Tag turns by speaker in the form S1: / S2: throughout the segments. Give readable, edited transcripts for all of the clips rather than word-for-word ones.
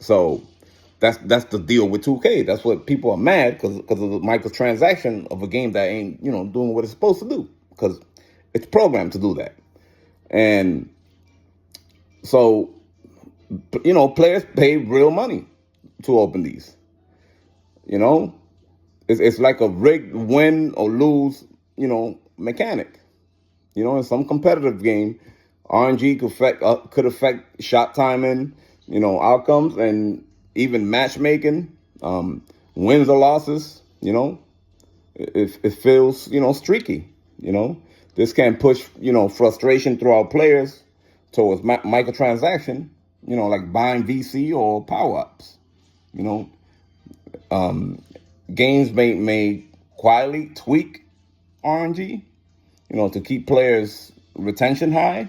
S1: So that's the deal with 2K. That's what people are mad because of the microtransaction of a game that ain't doing what it's supposed to do because it's programmed to do that. And so players pay real money to open these. It's like a rigged win or lose mechanic. In some competitive game, RNG could affect shot timing, outcomes, and even matchmaking, wins or losses. It feels streaky. This can push frustration throughout players towards microtransaction. Like buying VC or power ups. Games may quietly tweak RNG, to keep players' retention high.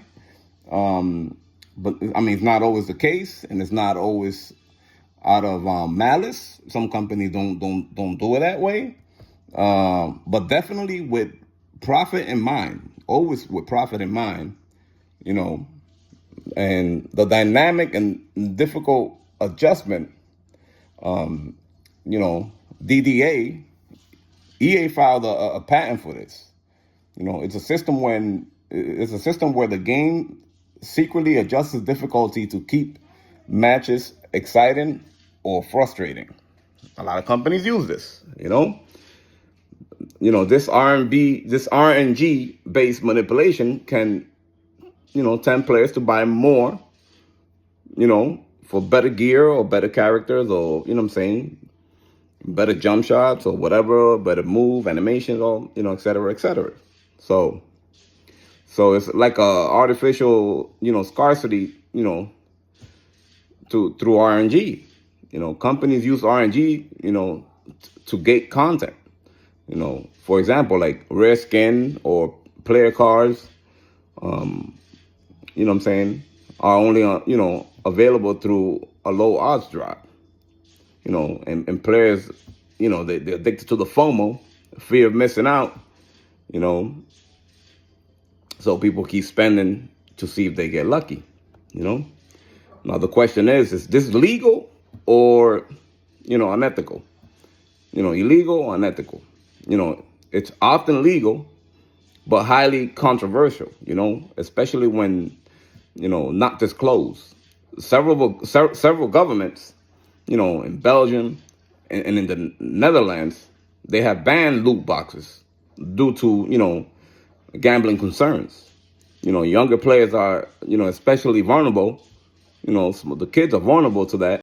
S1: But I mean, it's not always the case, and it's not always out of malice. Some companies don't do it that way. But definitely with profit in mind, always with profit in mind, and the dynamic and difficult adjustment, DDA, EA filed a patent for this. It's a system where the game secretly adjusts its difficulty to keep matches exciting or frustrating. A lot of companies use this. This RNG based manipulation can, tempt players to buy more, for better gear or better characters or, better jump shots or whatever, better move, animations, or, et cetera, et cetera. So it's like a artificial, scarcity, through RNG. Companies use RNG, to gate content. For example, like rare skin or player cards, are only, available through a low odds drop. And players, they're addicted to the FOMO, fear of missing out, so people keep spending to see if they get lucky, Now the question is this legal or, unethical? Illegal or unethical? It's often legal, but highly controversial, especially when, not disclosed. Several governments, in Belgium and in the Netherlands, they have banned loot boxes due to, gambling concerns. Younger players are, especially vulnerable. The kids are vulnerable to that.